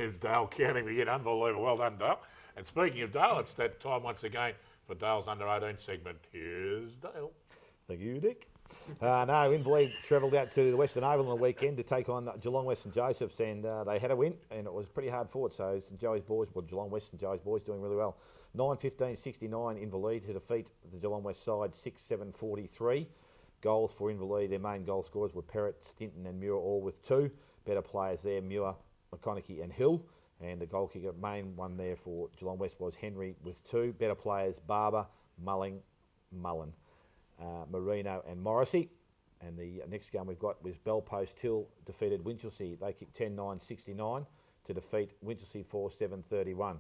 is Dale counting again. Unbelievable. Well done, Dale. And speaking of Dale, it's that time once again for Dale's under-18 segment. Here's Dale. Thank you, Dick. No, Inverleigh travelled out to the Western Oval on the weekend to take on Geelong West St Joseph's, and they had a win, and it was pretty hard fought. So St Joey's boys, well, Geelong West St Joey's boys doing really well. 9-15-69 Inverleigh to defeat the Geelong West side 6-7-43. Goals for Inverleigh, their main goal scorers were Perrott, Stinton and Muir, all with 2. Better players there, Muir, McConaughey and Hill. And the goal kicker, main one there for Geelong West was Henry with 2. Better players, Barber, Mullen, Marino and Morrissey. And the next game we've got was Belpost Hill defeated Winchelsea. They kicked 10-9-69 to defeat Winchelsea 4-7-31.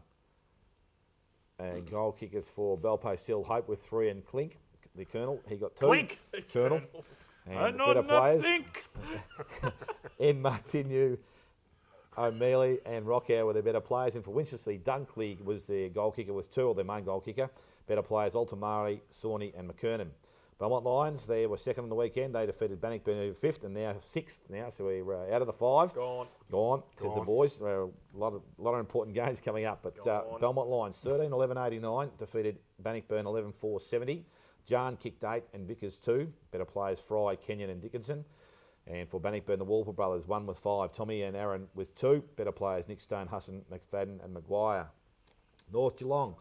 And goal kickers for Belpost Hill, Hope with 3 and Clink, the Colonel, he got 2. Clink! Colonel. And better players, N. Martinu, O'Mealy and Rockhour were their better players. And for Winchelsea, Dunkley was their goal kicker with 2, or their main goal kicker. Better players, Altamari, Sawney and McKernan. Belmont Lions, they were second on the weekend. They defeated Bannockburn, who were 5th, and now 6th now. So we're out of the 5. Gone. Says the boys. There are a lot of important games coming up. But Belmont Lions, 13-11-89, defeated Bannockburn 11-4-70. John kicked 8 and Vickers 2. Better players, Fry, Kenyon and Dickinson. And for Bannockburn, the Walpole brothers, 1 with 5. Tommy and Aaron with 2. Better players, Nick Stone, Husson, McFadden and Maguire. North Geelong,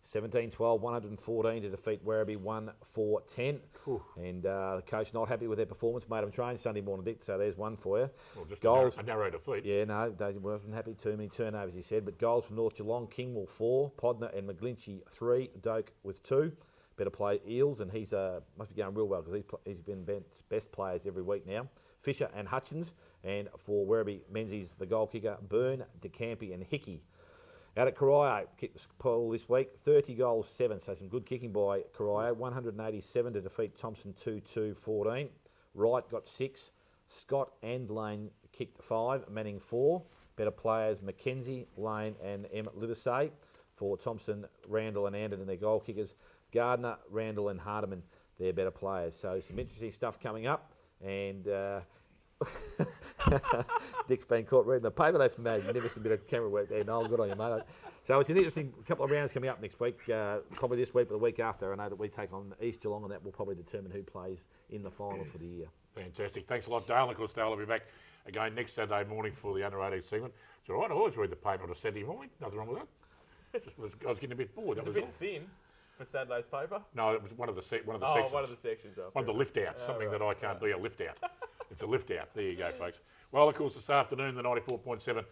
17-12, 114 to defeat Werribee 1-4-10. And the coach not happy with their performance, made them train Sunday morning, Dick, so there's one for you. Well, just goals, a narrow defeat. Yeah, no, they wasn't happy. Too many turnovers, he said. But goals for North Geelong, Kingwell 4, Podner and McGlinchey 3, Doak with 2. Better play Eels, and he's must be going real well because he's been best players every week now. Fisher and Hutchins, and for Werribee, Menzies, the goal kicker, Byrne, DeCampi and Hickey. Out at Corio, kicked the poll this week, 30 goals, 7, so some good kicking by Corio. 187 to defeat Thompson 2-2-14. Wright got 6. Scott and Lane kicked 5, Manning 4. Better players, Mackenzie, Lane and Emmett Livesey. For Thompson, Randall and Anderton, their goal kickers. Gardner, Randall and Hardiman, they're better players. So some interesting stuff coming up. And Dick's been caught reading the paper. That's magnificent bit of camera work there, Noel. Good on you, mate. So it's an interesting couple of rounds coming up next week. Probably this week, but the week after. I know that we take on East Geelong, and that will probably determine who plays in the finals for the year. Fantastic. Thanks a lot, Dale. Of course, Dale will be back again next Saturday morning for the under-18 segment. It's all right. I always read the paper on a Saturday morning. Nothing wrong with that. I was getting a bit bored. It's a bit thin for Saturday's paper. No, it was one of the sections. One of the sections. One of the lift outs. Something that I can't do. A lift out. It's a lift out. There you go, folks. Well, of course, this afternoon, the 94.7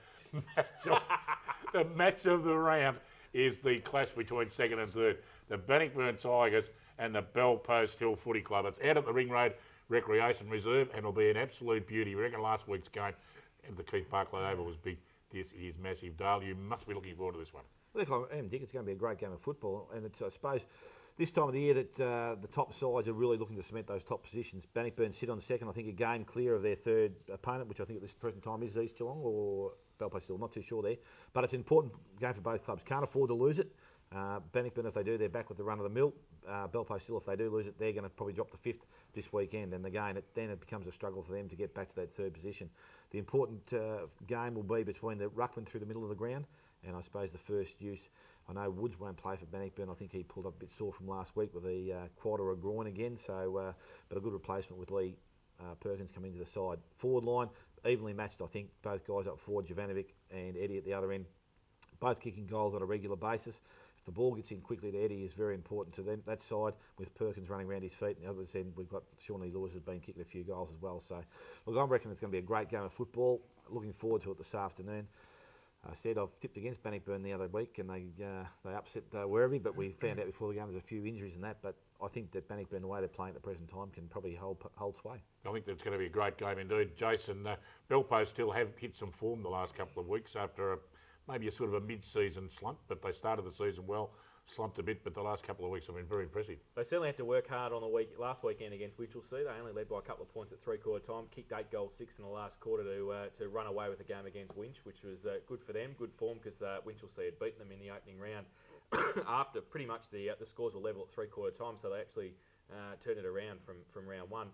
the match of the round is the clash between second and third. The Bannockburn Tigers and the Belpost Hill Footy Club. It's out at the Ring Road Recreation Reserve and will be an absolute beauty. We reckon last week's game at the Keith Barclay Oval was big. This is massive. Dale, you must be looking forward to this one. Look, I am, Dick. It's going to be a great game of football, and it's, I suppose, this time of the year that the top sides are really looking to cement those top positions. Bannockburn sit on second, I think, a game clear of their third opponent, which I think at this present time is East Geelong or Belpost Hill. Not too sure there, but it's an important game for both clubs. Can't afford to lose it. Bannockburn, if they do, they're back with the run of the mill. Belpost Hill, if they do lose it, they're going to probably drop to 5th this weekend, and again, then it becomes a struggle for them to get back to that third position. The important game will be between the ruckman through the middle of the ground, and I suppose the first use. I know Woods won't play for Bannockburn. I think he pulled up a bit sore from last week with a quad or a groin again. So, but a good replacement with Lee Perkins coming into the side. Forward line evenly matched. I think both guys up forward, Jovanovic and Eddie at the other end, both kicking goals on a regular basis. If the ball gets in quickly to Eddie, is very important to them. That side with Perkins running around his feet. And the other end, we've got Shawnee Lewis has been kicking a few goals as well. So, look, I reckon it's going to be a great game of football. Looking forward to it this afternoon. I said I've tipped against Bannockburn the other week, and they upset Werribee, but we found out before the game there's a few injuries in that. But I think that Bannockburn, the way they're playing at the present time, can probably hold sway. I think that's going to be a great game indeed. Jason, Belpost still have hit some form the last couple of weeks after maybe a sort of a mid-season slump, but they started the season well, slumped a bit, but the last couple of weeks have been very impressive. They certainly had to work hard on the last weekend against Winchelsea. They only led by a couple of points at three-quarter time, kicked 8 goals, 6 in the last quarter to run away with the game against Winch, which was good for them, good form, because Winchelsea had beaten them in the opening round. After pretty much the scores were level at three-quarter time, so they actually turned it around from round one.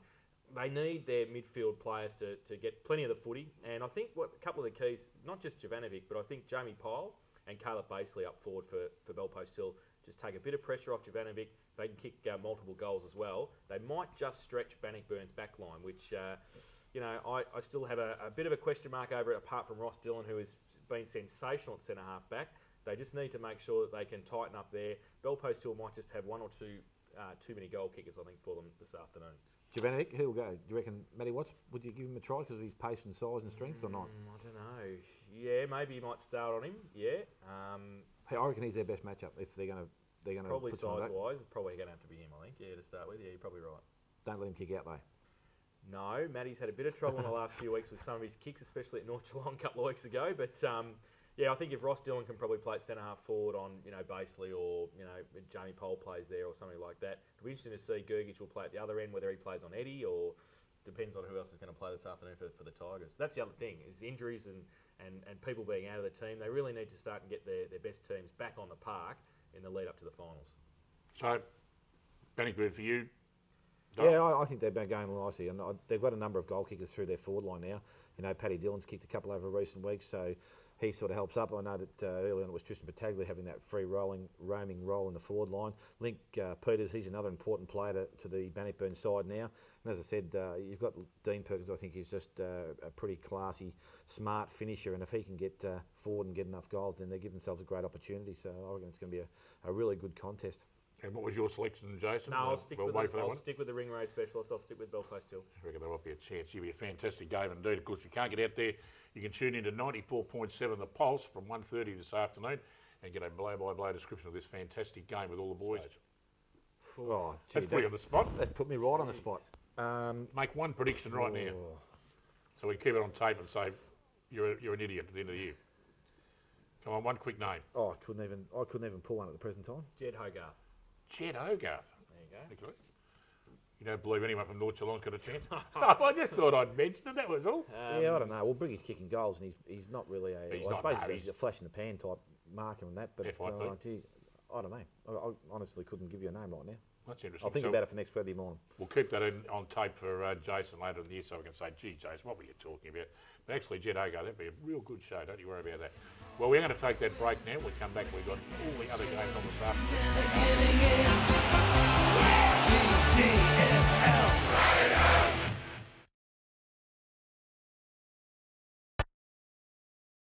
they need their midfield players to get plenty of the footy. And I think a couple of the keys, not just Jovanovic, but I think Jamie Pyle and Caleb Basley up forward for Bell Post Hill just take a bit of pressure off Jovanovic. They can kick multiple goals as well. They might just stretch Bannockburn's back line, which, I still have a bit of a question mark over it, apart from Ross Dillon, who has been sensational at centre-half back. They just need to make sure that they can tighten up there. Bell Post Hill might just have one or two too many goal kickers, I think, for them this afternoon. Jovanovic, who will go? Do you reckon Matty Watts? Would you give him a try because of his pace and size and strength or not? I don't know. Yeah, maybe you might start on him. Yeah. Hey, I reckon he's their best matchup if they're going to. Probably size-wise, it's probably going to have to be him, I think. Yeah, to start with. Yeah, you're probably right. Don't let him kick out though. No, Matty's had a bit of trouble in the last few weeks with some of his kicks, especially at North Geelong a couple of weeks ago. But I think if Ross Dillon can probably play at centre half forward on Basley or Jamie Pole plays there or something like that, it'll be interesting to see. Gergich will play at the other end, whether he plays on Eddie or depends on who else is going to play this afternoon for the Tigers. That's the other thing is injuries and people being out of the team. They really need to start and get their best teams back on the park in the lead up to the finals. So, Bannockburn for you. Yeah, I think they've been going nicely, and they've got a number of goal kickers through their forward line now. Paddy Dillon's kicked a couple over recent weeks, so he sort of helps up. I know that early on it was Tristan Battaglia having that free roaming role in the forward line. Link Peters, he's another important player to the Bannockburn side now. And as I said, you've got Dean Perkins, I think he's just a pretty classy, smart finisher, and if he can get forward and get enough goals, then they give themselves a great opportunity. So I reckon it's going to be a really good contest. And what was your selection, Jason? No, I'll stick with the ring raid specialist. I'll stick with Bell Post Hill. I reckon there might be a chance. It'll be a fantastic game indeed. Of course, if you can't get out there, you can tune into 94.7 The Pulse from 1:30 this afternoon and get a blow-by-blow description of this fantastic game with all the boys. Oh, gee, That's put you on the spot. That put me right on the spot. Make one prediction right now. So we keep it on tape and say you're an idiot at the end of the year. Come on, one quick name. Oh, I couldn't even pull one at the present time. Jed Hogarth. Jed Hogarth. There you go. Okay. You don't believe anyone from North Geelong's got a chance? I just thought I'd mention it, that was all. Yeah, I don't know. Well, Briggy's kicking goals, and he's not really He's I not, suppose no, he's a flash-in-the-pan type marker and that, but FIP. I don't know. I honestly couldn't give you a name right now. That's interesting. I'll think about it for next Wednesday morning. We'll keep that on tape for Jason later in the year so we can say, gee, Jason, what were you talking about? But actually, Jed Hogarth, that'd be a real good show. Don't you worry about that. Well, we're going to take that break now. We'll come back. We've got all the other games on this afternoon. GDFL.